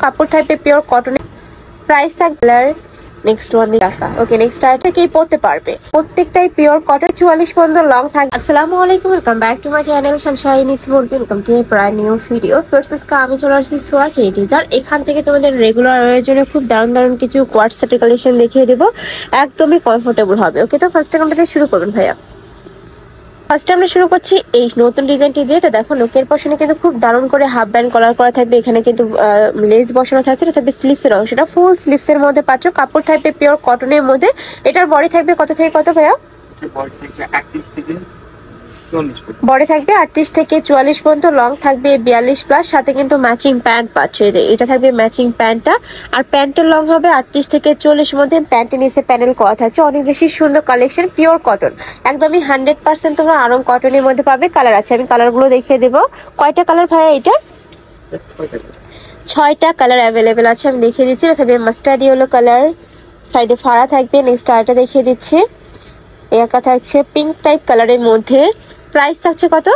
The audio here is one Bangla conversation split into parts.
কাপড় থাকবে পিওর কটনের। প্রাইস থাকবে নেক্সট ওয়ান টাকা। ওকে, নেক্সট আরেকটাকেই পরতে পারবে, প্রত্যেকটাই পিওর কটন, 44 পর্যন্ত লং থাকবে। আসসালামু আলাইকুম, welcome back to my channel Sunshine is world. Welcome to A brand new video. First আমি চলে আসছি সোয়া ক্রিয়েটিভার। এখান থেকে তোমাদের রেগুলার ওয়ারের জন্য খুব দারুণ দারুণ কিছু কোয়ার্ট সেটের কালেকশন দেখিয়ে দেবো, একদমই কমফোর্টেবল হবে। ওকে, তো ফার্স্ট টাইম থেকে শুরু করবেন ভাইয়া। ফার্স্ট আমরা শুরু করছি এই নতুন ডিজাইনটি দিয়ে। তো দেখো নোকের পশনে কিন্তু খুব দারুণ করে হাফ ব্যান্ড কলার করা থাকবে, এখানে কিন্তু লেস বসানো থাকছে, এটা থাকবে স্লিপসের অংশটা, ফুল স্লিপসের মধ্যে পাচ্ছ। কাপড় থাকবে পিওর কটনের মধ্যে। এটার বডি থাকবে কত থেকে কত ভাইয়া? বডি থাকবে 38 থেকে 44 পর্যন্ত, লং থাকবে 42 প্লাস, সাথে কিন্তু ম্যাচিং প্যান্ট পাচ্ছ। এটা থাকবে ম্যাচিং প্যান্টটা, আর প্যান্টের লং হবে 38 থেকে 40 মধ্যে। প্যান্টের নিচে প্যানেল করা থাকছে, অনেক বেশি সুন্দর কালেকশন, পিওর কটন, একদমই 100% তোমরা আরং কটনের মধ্যে পাবে। কালার আছে, আমি কালারগুলো দেখিয়ে দেবো। কয়টা কালার ভাইয়া এটা? 6টা কালার অ্যাভেলেবেল আছে, আমি দেখিয়ে দিচ্ছি। এটা থাকবে মাস্টার্ড ইয়েলো কালার, সাইডে ফাড়া থাকবে। নেক্সট আরেকটা দেখিয়ে দিচ্ছি, একা থাকছে পিঙ্ক টাইপ কালারের মধ্যে। প্রাইস থাকছে কত?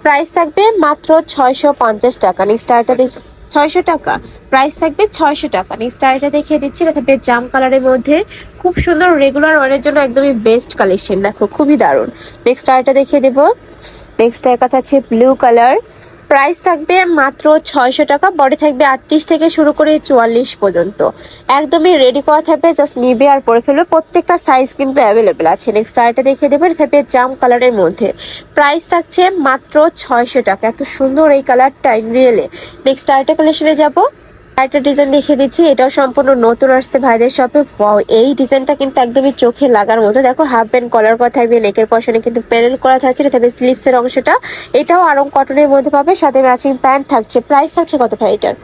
প্রাইস থাকবে মাত্র 650 টাকা। নেক্সট আরেকটা দেখি, 600 টাকা প্রাইস থাকবে, 600 টাকা। নেক্সট আরেকটা দেখিয়ে দিচ্ছি, এটা থাকবে জাম কালারের মধ্যে, খুব সুন্দর, রেগুলার ওয়ারের জন্য একদমই বেস্ট কালেকশন, দেখো খুবই দারুণ। নেক্সট আরেকটা দেখিয়ে দেবো। নেক্সট একা থাকছে ব্লু কালার, প্রাইস থাকবে মাত্র 600 টাকা। বডি থাকবে 38 থেকে শুরু করে 44 পর্যন্ত, একদমই রেডি করা থাকবে, জাস্ট নিবে আর পরে ফেলবে। প্রত্যেকটা সাইজ কিন্তু অ্যাভেলেবেল আছে। নেক্সট আরেকটা দেখিয়ে দেবো, এটা থাকবে জাম কালারের মধ্যে, প্রাইস থাকছে মাত্র 600 টাকা। এত সুন্দর এই কালারটা রিয়েলে। নেক্সট আরেকটা কালেকশনে যাবো, একটা ডিজাইন দেখিয়ে দিচ্ছি, এটাও সম্পূর্ণ নতুন আসছে ভাইদের শপে। এই ডিজাইনটা কিন্তু একদমই চোখে লাগার মতো। দেখো হাফ ব্যান্ড কলার করা থাকবে, নেকের পশনে কিন্তু প্যানেল করা থাকছে, এটা থাকবে স্লিপসের অংশটা, এটাও আরং কটনের মধ্যে পাবে, সাথে ম্যাচিং প্যান্ট থাকছে। প্রাইস থাকছে কত ভাই এটার?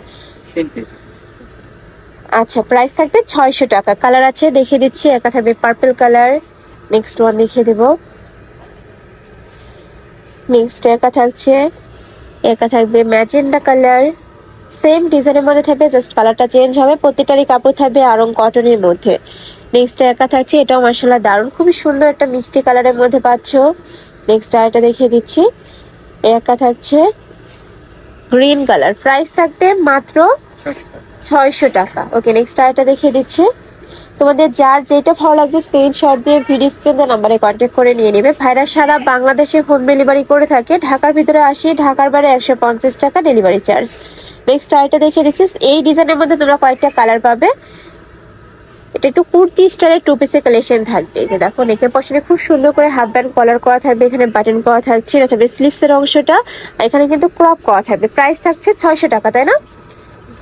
আচ্ছা, প্রাইস থাকবে 600 টাকা। কালার আছে দেখিয়ে দিচ্ছি, একা থাকবে পার্পল কালার। নেক্সট ওয়ান দেখিয়ে দেবো। নেক্সট একা থাকছে, একা থাকবে ম্যাজেন্ডা কালার, সেম ডিজাইনের মধ্যে থাকবে, জাস্ট কালারটা চেঞ্জ হবে। প্রত্যেকটারই কাপড় থাকবে আরং কটনের মধ্যে। নেক্সট একা থাকছে, এটাও মার্শাল্লাহ দারুণ, খুবই সুন্দর একটা মিষ্টি কালারের মধ্যে পাচ্ছ। নেক্সট আরেকটা দেখিয়ে দিচ্ছি, একা থাকছে গ্রিন কালার, প্রাইস থাকবে মাত্র 600 টাকা। ওকে, নেক্সট আরেকটা দেখিয়ে দিচ্ছি। তোমাদের যার যেটা ভালো লাগবে স্ক্রিনশট দিয়ে ভিডিও স্ক্রিনে নাম্বারে কন্ট্যাক্ট করে নিয়ে নেবে। ভাইরা সারা বাংলাদেশে হোম ডেলিভারি করে থাকে, ঢাকার ভিতরে 80, ঢাকার বাইরে 150 টাকা ডেলিভারি চার্জ। নেক্সট আরেকটা দেখিয়ে দিচ্ছি, এই ডিজাইনের মধ্যে তোমরা কয়েকটা কালার পাবে। এটা একটু কুর্তি স্টাইলের টু পিসের কালেকশন থাকবে। যে দেখো নেকের পশনে খুব সুন্দর করে হাফ ব্যান্ড কলার করা থাকবে, এখানে বাটন করা থাকছে, এটা থাকবে স্লিভসের অংশটা, এখানে কিন্তু ক্রপ করা থাকবে। প্রাইস থাকছে 600 টাকা, তাই না?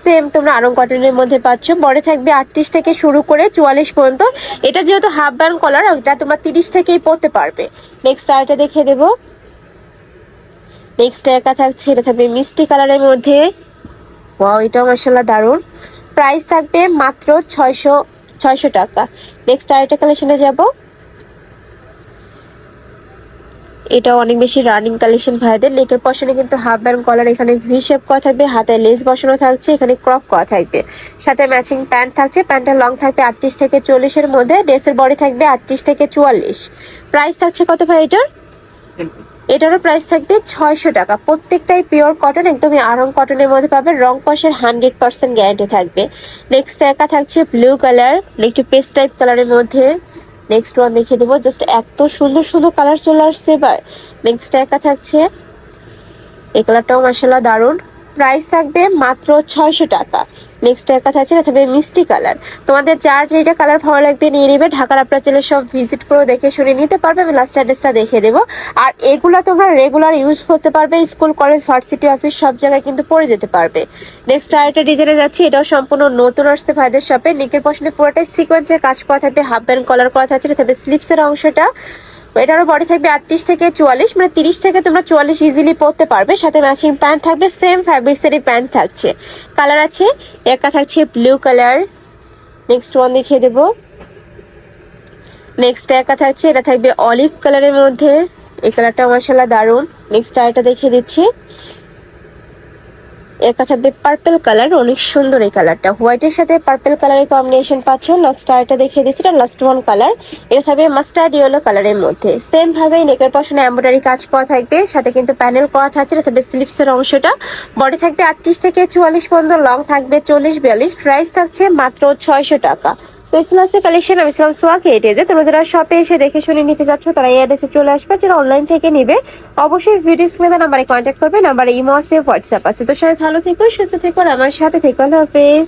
সেম তোমরা আরং কটনের মধ্যে পাচ্ছ। বডি থাকবে 38 থেকে শুরু করে 44 পর্যন্ত। এটা যেহেতু হাফ ব্যান্ড কলার, ওটা তোমরা 30 থেকেই পরতে পারবে। নেক্সট আরেকটা দেখিয়ে দেবো। নেক্সট একা থাকছে, এটা থাকবে মিষ্টি কালারের মধ্যে, ওয়াও এটাও মাশাআল্লাহ দারুণ। প্রাইস থাকবে মাত্র 600 টাকা। নেক্সট আরেকটা কালেকশনে যাব, এটা অনেক বেশি রানিং কালেকশন ভাইদের। নেকের পশনে কিন্তু হাফ ব্যান্ড কলার, এখানে ভি শেপ করা থাকবে, হাতে লেস বসানো থাকছে, এখানে ক্রপ করা থাকবে, সাথে ম্যাচিং প্যান্ট থাকছে। প্যান্টের লং থাকবে 38 থেকে 40 এর মধ্যে, ড্রেসের বডি থাকবে 38 থেকে 44। প্রাইস থাকছে কত ভাই এটার? এটারও প্রাইস থাকবে 600 টাকা। প্রত্যেকটাই পিওর কটন, একদমই আরং কটনের মধ্যে পাবে, রং কষের 100% গ্যারান্টি থাকবে। নেক্সট একা থাকছে ব্লু কালার, একটু পেস্ট টাইপ কালারের মধ্যে। নেক্সট ওয়ান দেখিয়ে দেবো, জাস্ট এত সুন্দর সুন্দর কালার চলে আসছে এবার। নেক্সট একা থাকছে, এই কালারটাও মাশাআল্লাহ দারুণ, প্রাইস থাকবে মাত্র 600 টাকা। নেক্সট একা থাকছে, এটা থাকবে মিষ্টি কালার। তোমাদের যার যেটা কালার ভালো লাগবে নিয়ে নেবে। ঢাকার আপনার চলে সব ভিজিট করে দেখে শুনে নিতে পারবে, আমি লাস্ট অ্যাড্রেসটা দেখিয়ে দেবো। আর এগুলো তোমরা রেগুলার ইউজ করতে পারবে, স্কুল কলেজ ভার্সিটি অফিস সব জায়গায় কিন্তু পরে যেতে পারবে। নেক্সট আরেকটা ডিজাইনে যাচ্ছে, এটাও সম্পূর্ণ নতুন আসছে ভাইদের শপে। নেকের পশনে পুরোটাই সিকোয়েন্সের কাজ করা থাকবে, হাফ ব্যান্ড কলার করা থাকছে, এটা থাকবে স্লিপসের অংশটা, এটারও বডি থাকবে 38 থেকে 44, মানে 30 থেকে তোমরা 44 ইজিলি পরতে পারবে, সাথে ম্যাচিং প্যান্ট থাকবে, সেম ফ্যাব্রিক্সেরই প্যান্ট থাকছে। কালার আছে, একা থাকছে ব্লু কালার। নেক্সট ওয়ান দেখিয়ে দেবো। নেক্সট একা থাকছে, এটা থাকবে অলিভ কালারের মধ্যে, এই কালারটা মাশাআল্লাহ দারুণ। নেক্সট আরেকটা দেখিয়ে দিচ্ছি, একটা থাকবে পার্পল কালার, অনেক সুন্দর এই কালারটা, হোয়াইটের সাথে পার্পল কালারের কম্বিনেশন পাচ্ছ। নেক্সট আরেকটা দেখিয়ে দিচ্ছি, এটা লাস্ট ওয়ান কালার, এটা থাকবে মাস্টার্ড ইয়েলো কালারের মধ্যে। সেম ভাবে নেকের পশনে এমব্রয়ডারি কাজ করা থাকবে, সাথে কিন্তু প্যানেল করা থাকছে। এটা থাকবে স্লিপসের অংশটা, বডি থাকবে 38 থেকে 44 পর্যন্ত, লং থাকবে 40-42, প্রাইস থাকছে মাত্র 600 টাকা। তো ইসলাসে কালেকশন, আমি ইসলাম সোয়াকে এটেজে। তোমরা যারা শপে এসে দেখে শুনে নিতে যাচ্ছ তারা এই অ্যাড্রেসে চলে আসবে, যারা অনলাইন থেকে নিবে অবশ্যই ভিডিও স্ক্রিনে নাম্বারে কন্ট্যাক্ট করবে, নাম্বারে ইমো আছে, হোয়াটসঅ্যাপ আছে। তো সবাই ভালো থেকো, সুস্থ থেকো, আর আমার সাথে থেকো। আল্লাহ হাফেজ।